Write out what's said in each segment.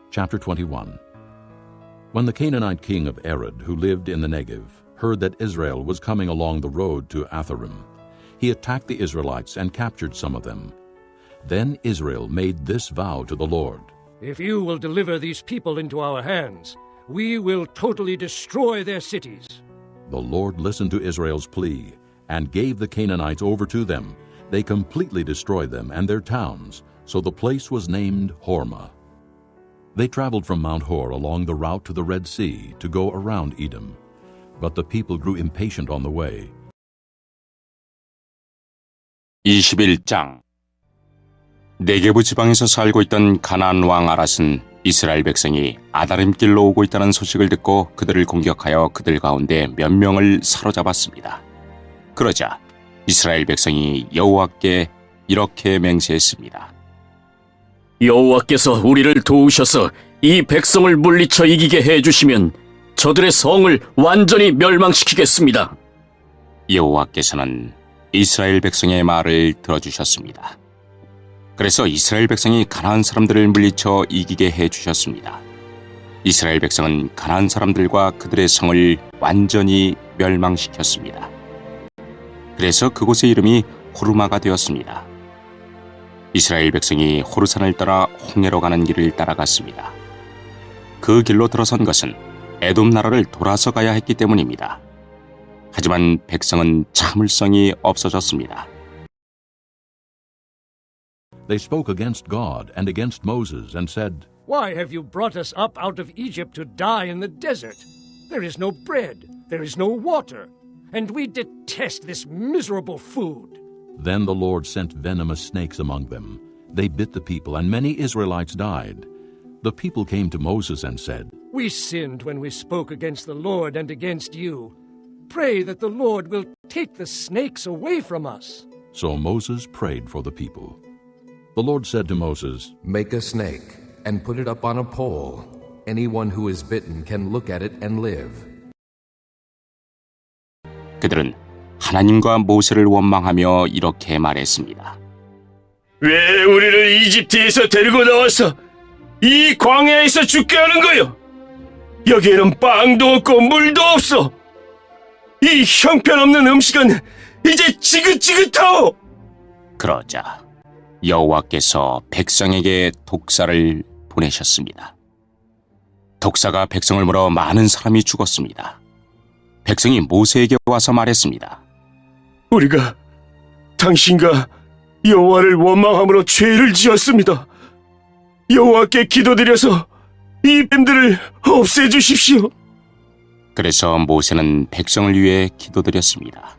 Chapter 21. When the Canaanite king of Arad, who lived in the Negev, heard that Israel was coming along the road to Atharim, he attacked the Israelites and captured some of them. Then Israel made this vow to the Lord: If you will deliver these people into our hands, we will totally destroy their cities. The Lord listened to Israel's plea and gave the Canaanites over to them. They completely destroyed them and their towns, so the place was named Hormah. They traveled from Mount Hor along the route to the Red Sea to go around Edom. But the people grew impatient on the way. 21장. 네게부 지방에서 살고 있던 가나안 왕 아랏은 이스라엘 백성이 아다림길로 오고 있다는 소식을 듣고 그들을 공격하여 그들 가운데 몇 명을 사로잡았습니다. 그러자 이스라엘 백성이 여호와께 이렇게 맹세했습니다. 여호와께서 우리를 도우셔서 이 백성을 물리쳐 이기게 해주시면 저들의 성을 완전히 멸망시키겠습니다. 여호와께서는 이스라엘 백성의 말을 들어주셨습니다. 그래서 이스라엘 백성이 가나안 사람들을 물리쳐 이기게 해주셨습니다. 이스라엘 백성은 가나안 사람들과 그들의 성을 완전히 멸망시켰습니다. 그래서 그곳의 이름이 호르마가 되었습니다. 이스라엘 백성이 호르산을 따라 홍해로 가는 길을 따라갔습니다. 그 길로 들어선 것은 에돔 나라를 돌아서 가야 했기 때문입니다. 하지만 백성은 참을성이 없어졌습니다. They spoke against God and against Moses and said, Why have you brought us up out of Egypt to die in the desert? There is no bread, there is no water, and we detest this miserable food. Then the Lord sent venomous snakes among them. They bit the people, and many Israelites died. The people came to Moses and said, We sinned when we spoke against the Lord and against you. Pray that the Lord will take the snakes away from us. So Moses prayed for the people. The Lord said to Moses, Make a snake and put it up on a pole. Anyone who is bitten can look at it and live. 그들은 하나님과 모세를 원망하며 이렇게 말했습니다. 왜 우리를 이집트에서 데리고 나와서 이 광야에서 죽게 하는 거요? 여기에는 빵도 없고 물도 없어. 이 형편없는 음식은 이제 지긋지긋하오. 그러자 여호와께서 백성에게 독사를 보내셨습니다. 독사가 백성을 물어 많은 사람이 죽었습니다. 백성이 모세에게 와서 말했습니다. 우리가 당신과 여호와를 원망함으로 죄를 지었습니다. 여호와께 기도드려서 이 뱀들을 없애주십시오. 그래서 모세는 백성을 위해 기도드렸습니다.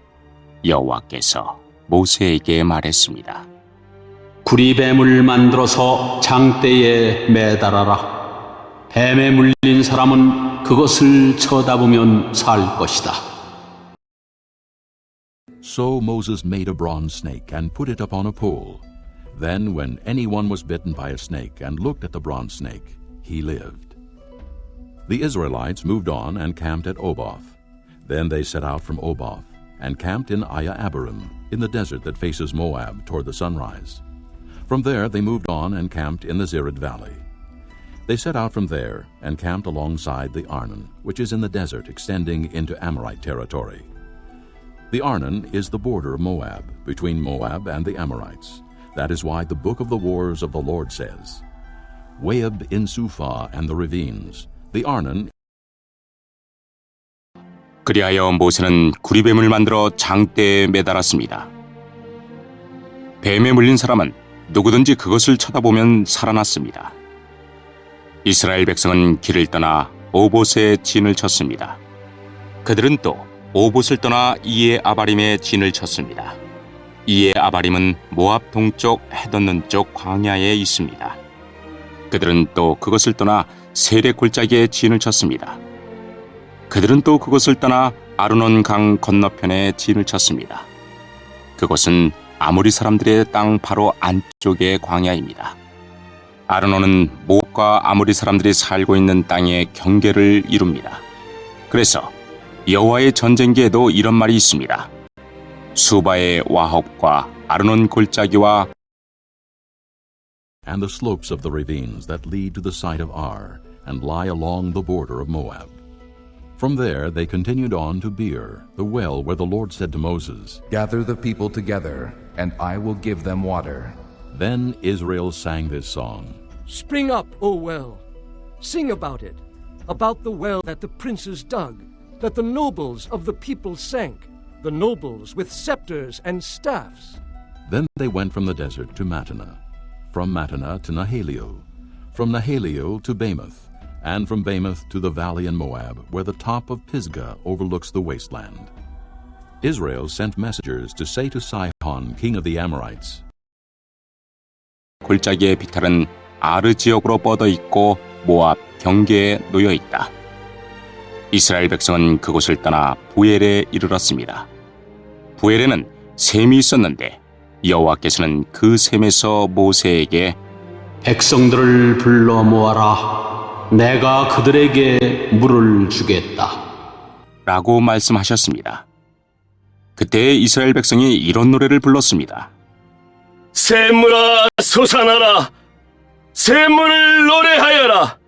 여호와께서 모세에게 말했습니다. 구리뱀을 만들어서 장대에 매달아라. 뱀에 물린 사람은 그것을 쳐다보면 살 것이다. So Moses made a bronze snake and put it up on a pole. Then when anyone was bitten by a snake and looked at the bronze snake, he lived. The Israelites moved on and camped at Oboth. Then they set out from Oboth and camped in Abarim, in the desert that faces Moab toward the sunrise. From there they moved on and camped in the Zered Valley. They set out from there and camped alongside the Arnon, which is in the desert extending into Amorite territory. The Arnon is the border of Moab, between Moab and the Amorites. That is why the book of the wars of the Lord says, Waheb in Suphah and the ravines, the Arnon. 그리하여 모세는 구리뱀을 만들어 장대에 매달았습니다. 뱀에 물린 사람은 누구든지 그것을 쳐다보면 살아났습니다. 이스라엘 백성은 길을 떠나 오봇에 진을 쳤습니다. 그들은 또 오봇을 떠나 이에 아바림에 진을 쳤습니다. 이에 아바림은 모압 동쪽 해돋는 쪽 광야에 있습니다. 그들은 또 그것을 떠나 세례 골짜기에 진을 쳤습니다. 그들은 또 그것을 떠나 아르논 강 건너편에 진을 쳤습니다. 그곳은 아모리 사람들의 땅 바로 안쪽의 광야입니다. 아르논은 모압과 아모리 사람들이 살고 있는 땅의 경계를 이룹니다. 그래서 여호와의 전쟁기에도 이런 말이 있습니다. 수바의 와홉과 아르논 골짜기와 and the slopes of the ravines that lead to the site of Ar, and lie along the border of Moab. From there they continued on to Beer, the well where the Lord said to Moses, Gather the people together, and I will give them water. Then Israel sang this song. Spring up, O well. Sing about it, about the well that the princes dug, that the nobles of the people sank, the nobles with scepters and staffs. Then they went from the desert to Mattanah, from Mattanah to Nahaliel, from Nahaliel to Bamoth, and from Bamoth to the valley in Moab, where the top of Pisgah overlooks the wasteland. Israel sent messengers to say to Sihon, king of the Amorites, 골짜기의 비탈은 아르 지역으로 뻗어 있고 모압 경계에 놓여 있다. 이스라엘 백성은 그곳을 떠나 부엘에 이르렀습니다. 부엘에는 샘이 있었는데 여호와께서는 그 샘에서 모세에게 백성들을 불러 모아라. 내가 그들에게 물을 주겠다. 라고 말씀하셨습니다. 그때 이스라엘 백성이 이런 노래를 불렀습니다. 샘물아 솟아나라. 샘물을 노래하여라.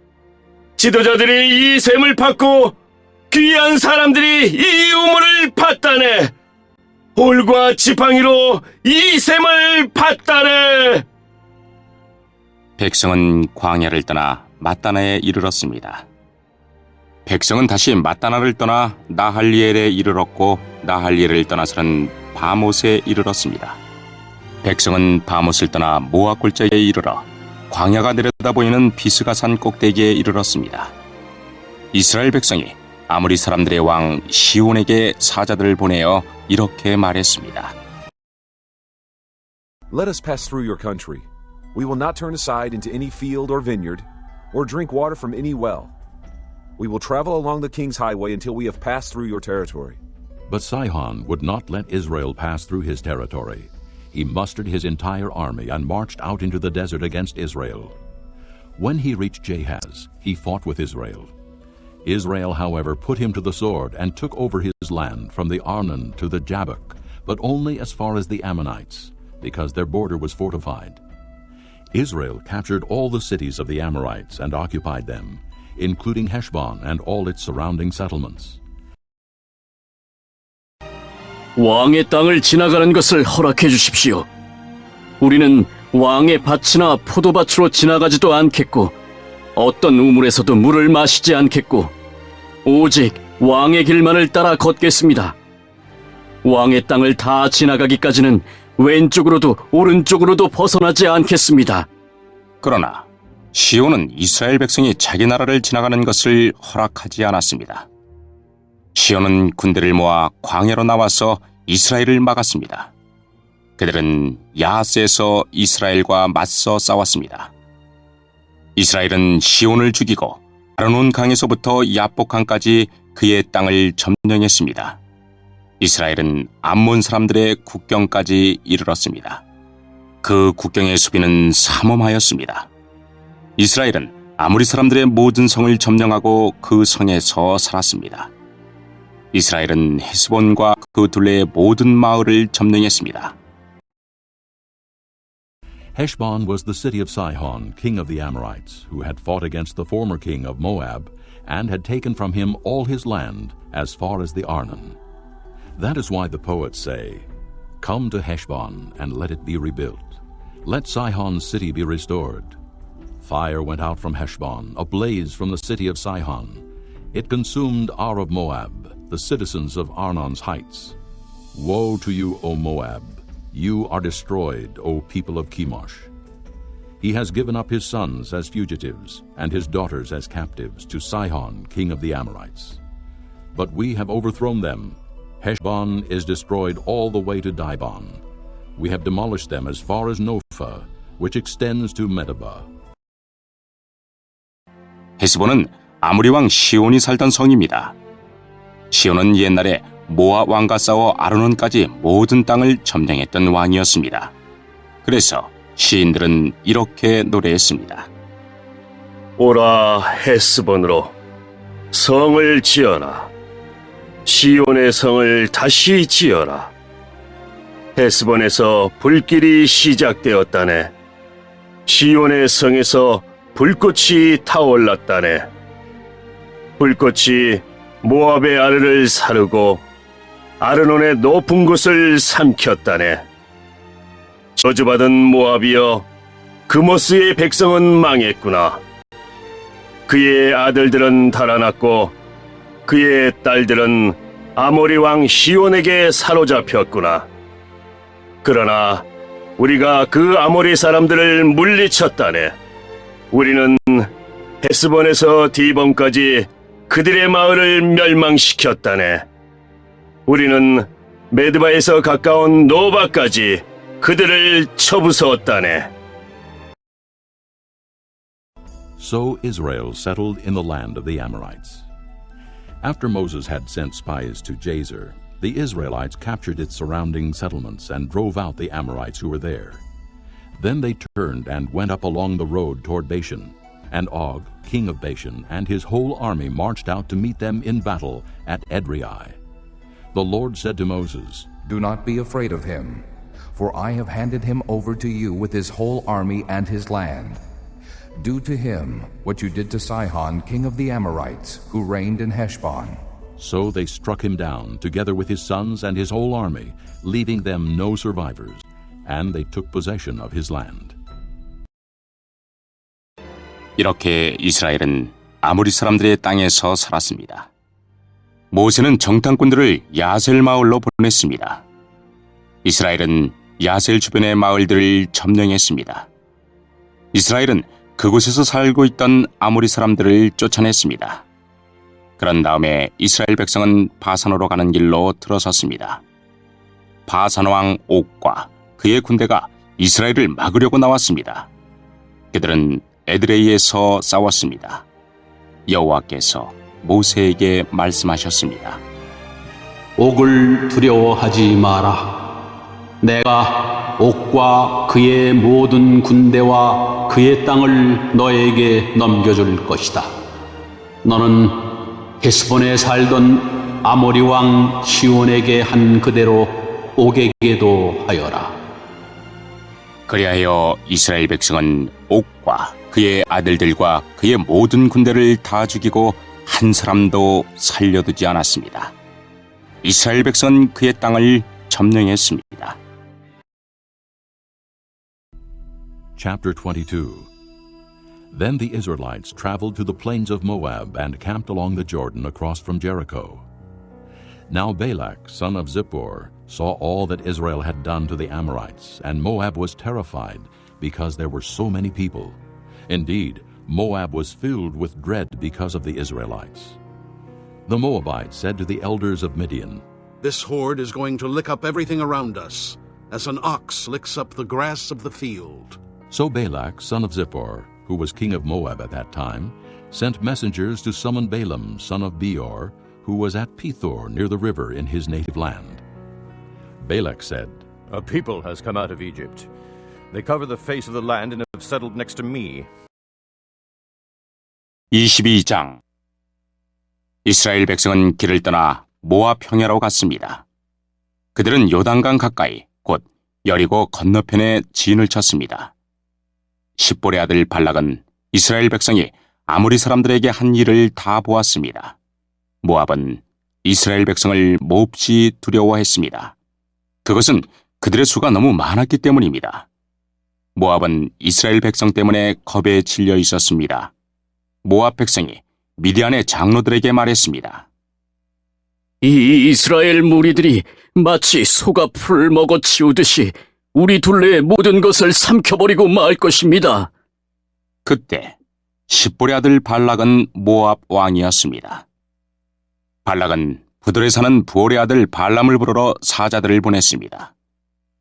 지도자들이 이 샘을 받고 귀한 사람들이 이 우물을 받다네. 볼과 지팡이로 이 샘을 받다네. 백성은 광야를 떠나 마따나에 이르렀습니다. 백성은 다시 마따나를 떠나 나할리엘에 이르렀고 나할리엘을 떠나서는 바못에 이르렀습니다. 백성은 바못을 떠나 모압 골짜기에 이르러 광야가 내려다 보이는 비스가산 꼭대기에 이르렀습니다. 이스라엘 백성이 아모리 사람들의 왕 시온에게 사자들을 보내어 이렇게 말했습니다. Let us pass through your country. We will not turn aside into any field or vineyard, or drink water from any well. We will travel along the king's highway until we have passed through your territory. But Sihon would not let Israel pass through his territory. He mustered his entire army and marched out into the desert against Israel. When he reached Jahaz, he fought with Israel. Israel, however, put him to the sword and took over his land from the Arnon to the Jabbok, but only as far as the Ammonites, because their border was fortified. Israel captured all the cities of the Amorites and occupied them, including Heshbon and all its surrounding settlements. 왕의 땅을 지나가는 것을 허락해 주십시오. 우리는 왕의 밭이나 포도밭으로 지나가지도 않겠고 어떤 우물에서도 물을 마시지 않겠고 오직 왕의 길만을 따라 걷겠습니다. 왕의 땅을 다 지나가기까지는 왼쪽으로도 오른쪽으로도 벗어나지 않겠습니다. 그러나 시온은 이스라엘 백성이 자기 나라를 지나가는 것을 허락하지 않았습니다. 시온은 군대를 모아 광야로 나와서 이스라엘을 막았습니다. 그들은 야하스에서 이스라엘과 맞서 싸웠습니다. 이스라엘은 시온을 죽이고 아르논 강에서부터 야복강까지 그의 땅을 점령했습니다. 이스라엘은 암몬 사람들의 국경까지 이르렀습니다. 그 국경의 수비는 삼엄하였습니다. 이스라엘은 아모리 사람들의 모든 성을 점령하고 그 성에서 살았습니다. 이스라엘은 헤스본과 그 둘레의 모든 마을을 점령했습니다. Heshbon was the city of Sihon, king of the Amorites, who had fought against the former king of Moab, and had taken from him all his land as far as the Arnon. That is why the poets say, Come to Heshbon, and let it be rebuilt. Let Sihon's city be restored. Fire went out from Heshbon, a blaze from the city of Sihon. It consumed Ar of Moab, the citizens of Arnon's heights. Woe to you, O Moab! You are destroyed, O people of Chemosh. He has given up his sons as fugitives, and his daughters as captives, to Sihon, king of the Amorites. But we have overthrown them. Heshbon is destroyed all the way to Dibon. We have demolished them as far as Nophah, which extends to Medeba. 헤스본은 아모리 왕 시온이 살던 성입니다. 시온은 옛날에 모압 왕과 싸워 아르논까지 모든 땅을 점령했던 왕이었습니다. 그래서 시인들은 이렇게 노래했습니다. 오라 헤스본으로 성을 지어라. 시온의 성을 다시 지어라. 헤스본에서 불길이 시작되었다네. 시온의 성에서 불꽃이 타올랐다네. 불꽃이 모압의 아르를 사르고 아르논의 높은 곳을 삼켰다네. 저주받은 모압이여, 그모스의 백성은 망했구나. 그의 아들들은 달아났고 그의 딸들은 아모리 왕 시온에게 사로잡혔구나. 그러나 우리가 그 아모리 사람들을 물리쳤다네. 우리는 헤스본에서 디본까지 그들의 마을을 멸망시켰다네. 우리는 메드바에서 가까운 노바까지 그들을 쳐부수었다네. So Israel settled in the land of the Amorites. After Moses had sent spies to Jazer, the Israelites captured its surrounding settlements and drove out the Amorites who were there. Then they turned and went up along the road toward Bashan, and Og, king of Bashan, and his whole army marched out to meet them in battle at Edrei. The Lord said to Moses, Do not be afraid of him, for I have handed him over to you with his whole army and his land. Do to him what you did to Sihon, king of the Amorites, who reigned in Heshbon. So they struck him down, together with his sons and his whole army, leaving them no survivors, and they took possession of his land. 이렇게 이스라엘은 아모리 사람들의 땅에서 살았습니다. 모세는 정탐꾼들을 야셀 마을로 보냈습니다. 이스라엘은 야셀 주변의 마을들을 점령했습니다. 이스라엘은 그곳에서 살고 있던 아모리 사람들을 쫓아냈습니다. 그런 다음에 이스라엘 백성은 바산으로 가는 길로 들어섰습니다. 바산 왕 옥과 그의 군대가 이스라엘을 막으려고 나왔습니다. 그들은 에드레이에서 싸웠습니다. 여호와께서 모세에게 말씀하셨습니다. 옥을 두려워하지 마라. 내가 옥과 그의 모든 군대와 그의 땅을 너에게 넘겨줄 것이다. 너는 헤스본에 살던 아모리 왕 시온에게 한 그대로 옥에게도 하여라. 그리하여 이스라엘 백성은 옥과 그의 아들들과 그의 모든 군대를 다 죽이고 한 사람도 살려두지 않았습니다. 이스라엘 백성은 그의 땅을 점령했습니다. Chapter 22. Then the Israelites traveled to the plains of Moab and camped along the Jordan across from Jericho. Now Balak, son of Zippor, saw all that Israel had done to the Amorites, and Moab was terrified because there were so many people. Indeed, Moab was filled with dread because of the Israelites. The Moabites said to the elders of Midian, This horde is going to lick up everything around us, as an ox licks up the grass of the field. So Balak, son of Zippor, who was king of Moab at that time, sent messengers to summon Balaam, son of Beor, who was at Pethor near the river in his native land. Balak said, A people has come out of Egypt. They cover the face of the land and have settled next to me. 22장. 이스라엘 백성은 길을 떠나 모압 평야로 갔습니다. 그들은 요단강 가까이 곧 여리고 건너편에 진을 쳤습니다. 십볼의 아들 발락은 이스라엘 백성이 아모리 사람들에게 한 일을 다 보았습니다. 모압은 이스라엘 백성을 몹시 두려워했습니다. 그것은 그들의 수가 너무 많았기 때문입니다. 모압은 이스라엘 백성 때문에 겁에 질려 있었습니다. 모압 백성이 미디안의 장로들에게 말했습니다. 이 이스라엘 무리들이 마치 소가 풀을 먹어 치우듯이 우리 둘레의 모든 것을 삼켜버리고 말 것입니다. 그때 십볼의 아들 발락은 모압 왕이었습니다. 발락은 부돌에 사는 부올의 아들 발람을 부르러 사자들을 보냈습니다.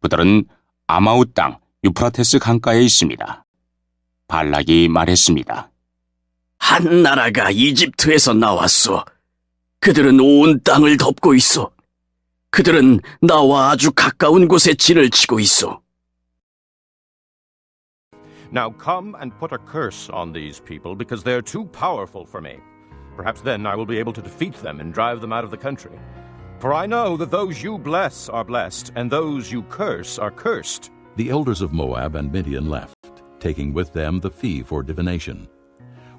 부돌은 아마웃 땅 유프라테스 강가에 있습니다. 발락이 말했습니다. 한 나라가 이집트에서 나왔소. 그들은 온 땅을 덮고 있어. 그들은 나와 아주 가까운 곳에 진을 치고 있어. Now come and put a curse on these people, because they are too powerful for me. Perhaps then I will be able to defeat them and drive them out of the country. For I know that those you bless are blessed, and those you curse are cursed. The elders of Moab and Midian left, taking with them the fee for divination.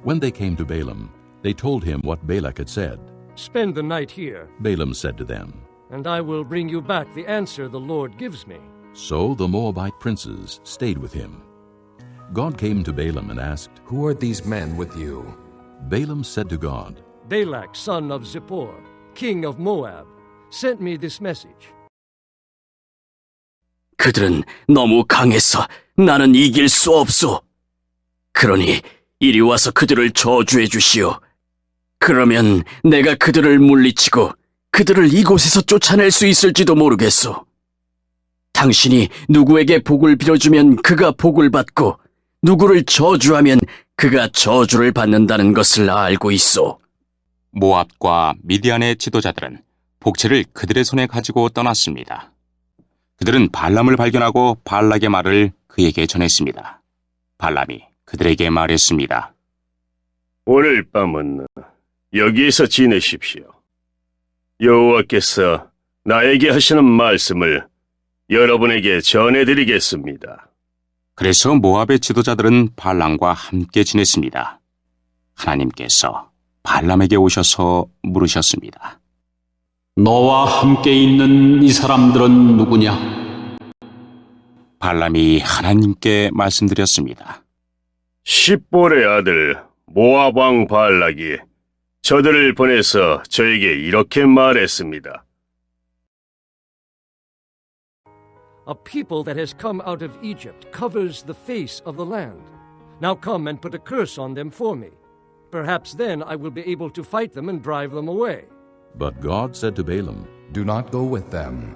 When they came to Balaam, they told him what Balak had said. Spend the night here, Balaam said to them. and I will bring you back the answer the Lord gives me. So the Moabite princes stayed with him. God came to Balaam and asked, Who are these men with you? Balaam said to God, Balak, son of Zippor, king of Moab, sent me this message. 그들은 너무 강해서 나는 이길 수 없소. 그러니 이리 와서 그들을 저주해 주시오. 그러면 내가 그들을 물리치고 그들을 이곳에서 쫓아낼 수 있을지도 모르겠소. 당신이 누구에게 복을 빌어주면 그가 복을 받고 누구를 저주하면 그가 저주를 받는다는 것을 알고 있소. 모압과 미디안의 지도자들은 복채를 그들의 손에 가지고 떠났습니다. 그들은 발람을 발견하고 발락의 말을 그에게 전했습니다. 발람이 그들에게 말했습니다. 오늘 밤은 여기에서 지내십시오. 여호와께서 나에게 하시는 말씀을 여러분에게 전해드리겠습니다. 그래서 모압의 지도자들은 발람과 함께 지냈습니다. 하나님께서 발람에게 오셔서 물으셨습니다. 너와 함께 있는 이 사람들은 누구냐? 발람이 하나님께 말씀드렸습니다. 십볼의 아들 모압 왕 발락이 저들을 보내서 저에게 이렇게 말했습니다. A people that has come out of Egypt covers the face of the land. Now come and put a curse on them for me. Perhaps then I will be able to fight them and drive them away. But God said to Balaam, Do not go with them.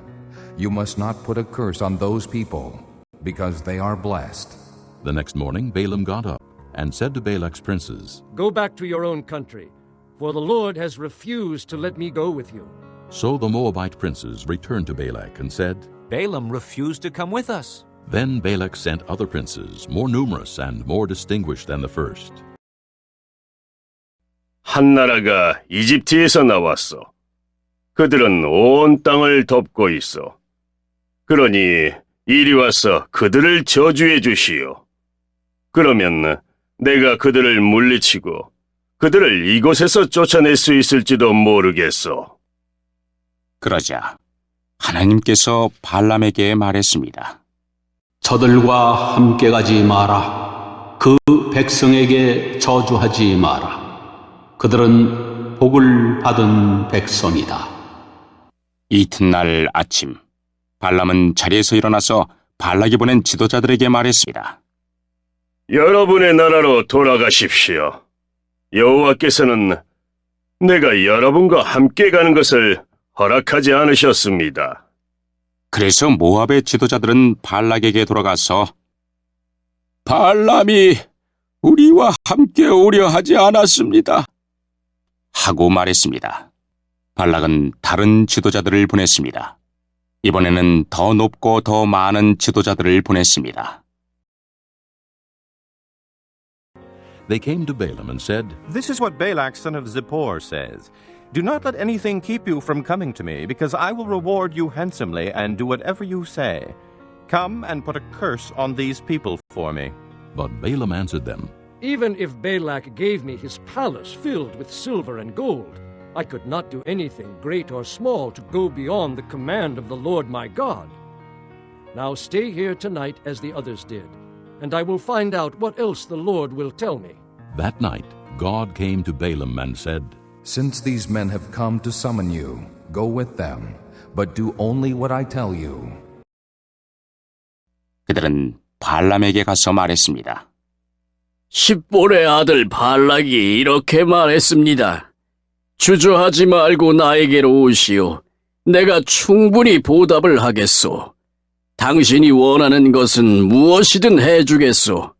You must not put a curse on those people, because they are blessed. The next morning Balaam got up and said to Balak's princes, Go back to your own country, for the Lord has refused to let me go with you. So the Moabite princes returned to Balak and said, Balaam refused to come with us. Then Balak sent other princes, more numerous and more distinguished than the first. 한 나라가 이집트에서 나왔어. 그들은 온 땅을 덮고 있어. 그러니 이리 와서 그들을 저주해 주시오. 그러면 내가 그들을 물리치고 그들을 이곳에서 쫓아낼 수 있을지도 모르겠소. 그러자 하나님께서 발람에게 말했습니다. 저들과 함께 가지 마라. 그 백성에게 저주하지 마라. 그들은 복을 받은 백성이다. 이튿날 아침 발람은 자리에서 일어나서 발락이 보낸 지도자들에게 말했습니다. 여러분의 나라로 돌아가십시오. 여호와께서는 내가 여러분과 함께 가는 것을 허락하지 않으셨습니다. 그래서 모압의 지도자들은 발락에게 돌아가서 발람이 우리와 함께 오려 하지 않았습니다. 하고 말했습니다. 발락은 다른 지도자들을 보냈습니다. 이번에는 더 높고 더 많은 지도자들을 보냈습니다. They came to Balaam and said, This is what Balak, son of Zippor, says. Do not let anything keep you from coming to me, because I will reward you handsomely and do whatever you say. Come and put a curse on these people for me. But Balaam answered them, Even if Balak gave me his palace filled with silver and gold, I could not do anything great or small to go beyond the command of the Lord my God. Now stay here tonight as the others did, and I will find out what else the Lord will tell me. That night God came to Balaam and said, Since these men have come to summon you, go with them, but do only what I tell you. 그들은 발람에게 가서 말했습니다. 십볼의 아들 발락이 이렇게 말했습니다. 주저하지 말고 나에게로 오시오. 내가 충분히 보답을 하겠소. 당신이 원하는 것은 무엇이든 해주겠소.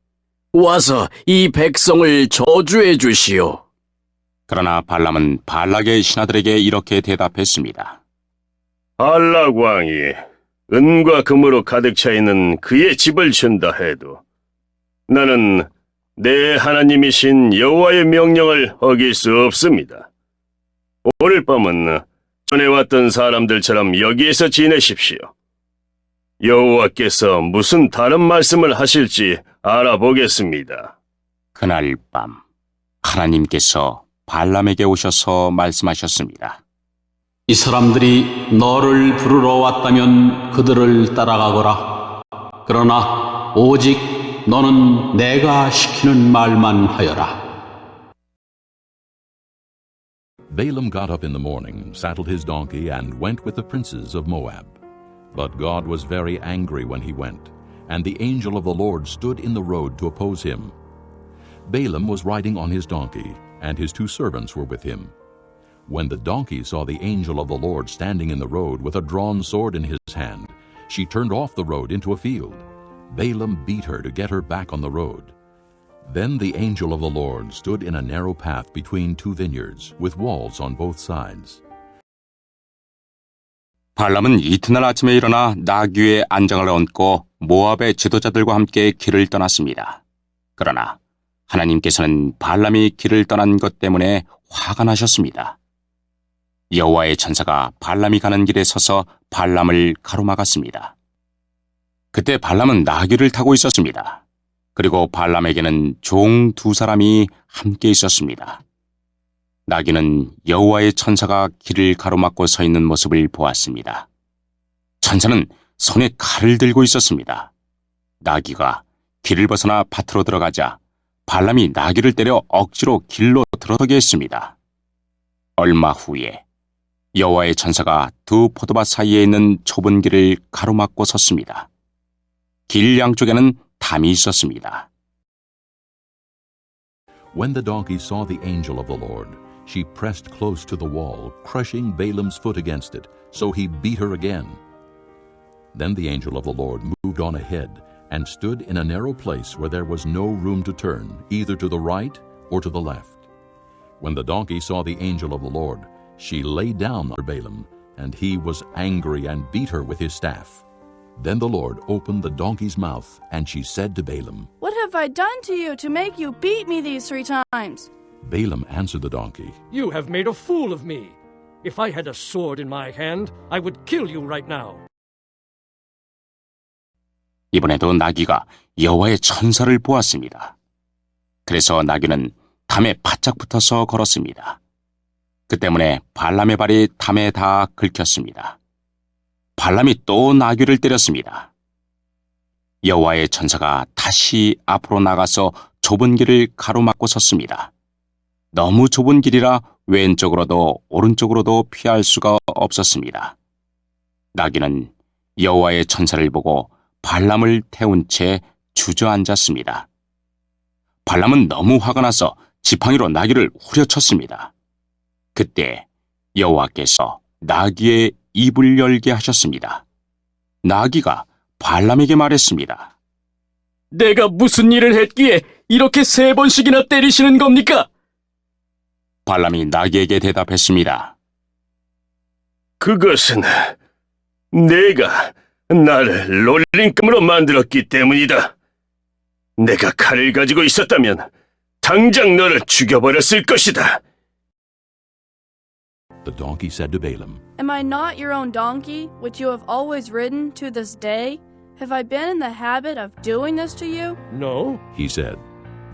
와서 이 백성을 저주해 주시오. 그러나 발람은 발락의 신하들에게 이렇게 대답했습니다. 발락 왕이 은과 금으로 가득 차 있는 그의 집을 준다 해도 나는 내 하나님이신 여호와의 명령을 어길 수 없습니다. 오늘 밤은 전에 왔던 사람들처럼 여기에서 지내십시오. 여호와께서 무슨 다른 말씀을 하실지 알아보겠습니다. 그날 밤 하나님께서 발람에게 오셔서 말씀하셨습니다. 이 사람들이 너를 부르러 왔다면 그들을 따라가거라. 그러나 오직 너는 내가 시키는 말만 하여라. Balaam got up in the morning, saddled his donkey, and went with the princes of Moab. But God was very angry when he went, and the angel of the Lord stood in the road to oppose him. Balaam was riding on his donkey, and his 2 servants were with him. When the donkey saw the angel of the Lord standing in the road with a drawn sword in his hand, she turned off the road into a field. Balaam beat her to get her back on the road. Then the angel of the Lord stood in a narrow path between 2 vineyards, with walls on both sides. 발람은 이튿날 아침에 일어나 나귀의 안장을 얹고 모압의 지도자들과 함께 길을 떠났습니다. 그러나 하나님께서는 발람이 길을 떠난 것 때문에 화가 나셨습니다. 여호와의 천사가 발람이 가는 길에 서서 발람을 가로막았습니다. 그때 발람은 나귀를 타고 있었습니다. 그리고 발람에게는 종 2 사람이 함께 있었습니다. 나귀는 여호와의 천사가 길을 가로막고 서 있는 모습을 보았습니다. 천사는 손에 칼을 들고 있었습니다. 나귀가 길을 벗어나 밭으로 들어가자 발람이 나귀를 때려 억지로 길로 들어서게 했습니다. 얼마 후에 여호와의 천사가 2 포도밭 사이에 있는 좁은 길을 가로막고 섰습니다. 길 양쪽에는 담이 있었습니다. When the donkey saw the angel of the Lord, she pressed close to the wall, crushing Balaam's foot against it, so he beat her again. Then the angel of the Lord moved on ahead and stood in a narrow place where there was no room to turn, either to the right or to the left. When the donkey saw the angel of the Lord, she lay down under Balaam, and he was angry and beat her with his staff. Then the Lord opened the donkey's mouth, and she said to Balaam, "What have I done to you to make you beat me these 3 times?" Balaam answered the donkey, You have made a fool of me. If I had a sword in my hand, I would kill you right now. 이번에도 나귀가 여호와의 천사를 보았습니다. 그래서 나귀는 담에 바짝 붙어서 걸었습니다. 그 때문에 발람의 발이 담에 다 긁혔습니다. 발람이 또 나귀를 때렸습니다. 여호와의 천사가 다시 앞으로 나가서 좁은 길을 가로막고 섰습니다. 너무 좁은 길이라 왼쪽으로도 오른쪽으로도 피할 수가 없었습니다. 나귀는 여호와의 천사를 보고 발람을 태운 채 주저앉았습니다. 발람은 너무 화가 나서 지팡이로 나귀를 후려쳤습니다. 그때 여호와께서 나귀의 입을 열게 하셨습니다. 나귀가 발람에게 말했습니다. 내가 무슨 일을 했기에 이렇게 3번씩이나 때리시는 겁니까? 발람이 나귀에게 대답했습니다. 그것은 내가 나를 놀림감으로 만들었기 때문이다. 내가 칼을 가지고 있었다면 당장 너를 죽여버렸을 것이다. The donkey said to Balaam, Am I not your own donkey, which you have always ridden to this day? Have I been in the habit of doing this to you? No. he said.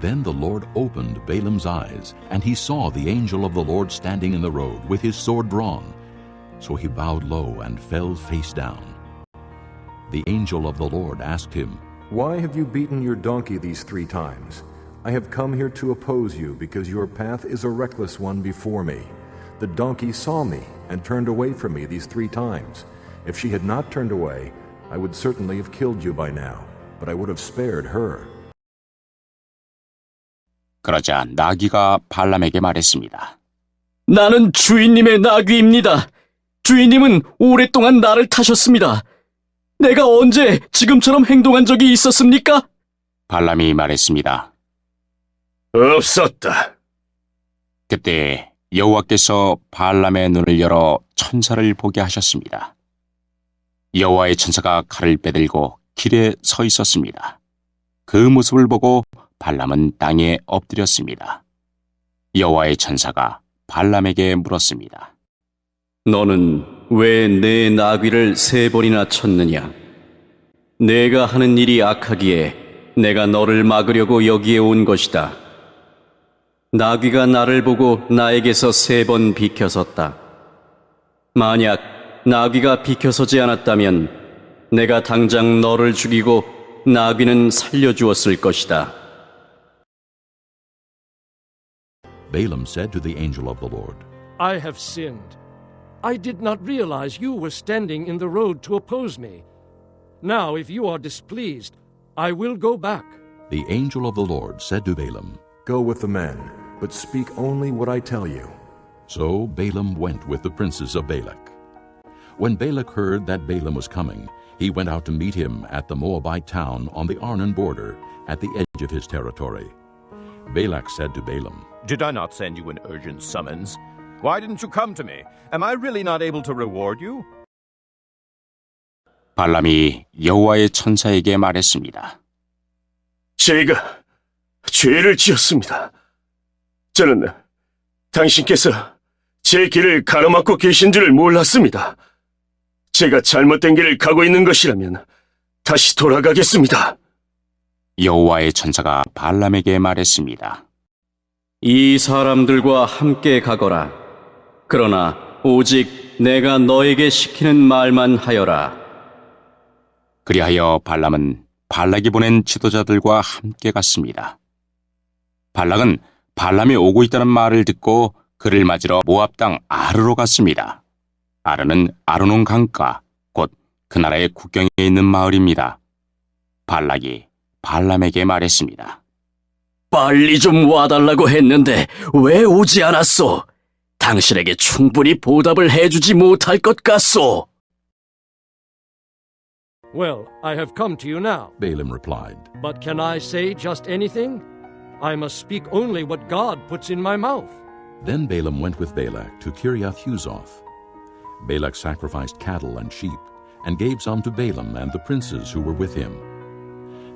Then the Lord opened Balaam's eyes, and he saw the angel of the Lord standing in the road with his sword drawn. So he bowed low and fell face down. The angel of the Lord asked him, Why have you beaten your donkey these 3 times? I have come here to oppose you, because your path is a reckless one before me. The donkey saw me and turned away from me these 3 times. If she had not turned away, I would certainly have killed you by now, but I would have spared her. 그러자 나귀가 발람에게 말했습니다. 나는 주인님의 나귀입니다. 주인님은 오랫동안 나를 타셨습니다. 내가 언제 지금처럼 행동한 적이 있었습니까? 발람이 말했습니다. 없었다. 그때 여호와께서 발람의 눈을 열어 천사를 보게 하셨습니다. 여호와의 천사가 칼을 빼들고 길에 서 있었습니다. 그 모습을 보고 발람은 땅에 엎드렸습니다. 여호와의 천사가 발람에게 물었습니다. 너는 왜 내 나귀를 3번이나 쳤느냐? 내가 하는 일이 악하기에 내가 너를 막으려고 여기에 온 것이다. 나귀가 나를 보고 나에게서 3번 비켜섰다. 만약 나귀가 비켜서지 않았다면 내가 당장 너를 죽이고 나귀는 살려주었을 것이다. Balaam said to the angel of the Lord, I have sinned. I did not realize you were standing in the road to oppose me. Now, if you are displeased, I will go back. The angel of the Lord said to Balaam, Go with the men, but speak only what I tell you. So Balaam went with the princes of Balak. When Balak heard that Balaam was coming, he went out to meet him at the Moabite town on the Arnon border, at the edge of his territory. Balak said to Balaam, Did I not send you an urgent summons? Why didn't you come to me? Am I really not able to reward you? 발람이 여호와의 천사에게 말했습니다. 제가 죄를 지었습니다. 저는 당신께서 제 길을 가로막고 계신 줄을 몰랐습니다. 제가 잘못된 길을 가고 있는 것이라면 다시 돌아가겠습니다. 여호와의 천사가 발람에게 말했습니다. 이 사람들과 함께 가거라. 그러나 오직 내가 너에게 시키는 말만 하여라. 그리하여 발람은 발락이 보낸 지도자들과 함께 갔습니다. 발락은 발람이 오고 있다는 말을 듣고 그를 맞으러 모압 땅 아르로 갔습니다. 아르는 아르논 강가, 곧 그 나라의 국경에 있는 마을입니다. 발락이 발람에게 말했습니다. 빨리 좀 와달라고 했는데 왜 오지 않았소? 당신에게 충분히 보답을 해주지 못할 것 같소. Well, I have come to you now. Balaam replied, But can I say just anything? I must speak only what God puts in my mouth. Then Balaam went with Balak to Kiriath-Huzoth. Balak sacrificed cattle and sheep, and gave some to Balaam and the princes who were with him.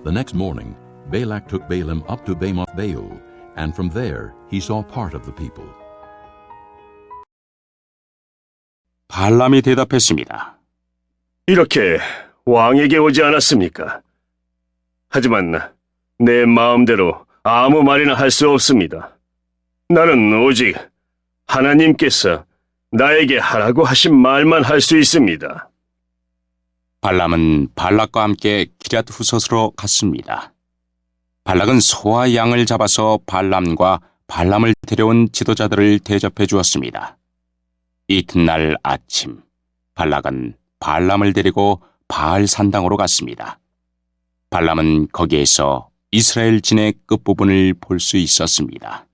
The next morning, Balak took Balaam up to Bamoth-Baal, and from there he saw part of the people. 발람이 대답했습니다. 이렇게 왕에게 오지 않았습니까? 하지만 내 마음대로 아무 말이나 할 수 없습니다. 나는 오직 하나님께서 나에게 하라고 하신 말만 할 수 있습니다. 발람은 발락과 함께 기럇후섯으로 갔습니다. 발락은 소와 양을 잡아서 발람과 발람을 데려온 지도자들을 대접해 주었습니다. 이튿날 아침, 발락은 발람을 데리고 바알 산당으로 갔습니다. 발람은 거기에서 이스라엘 진의 끝부분을 볼 수 있었습니다.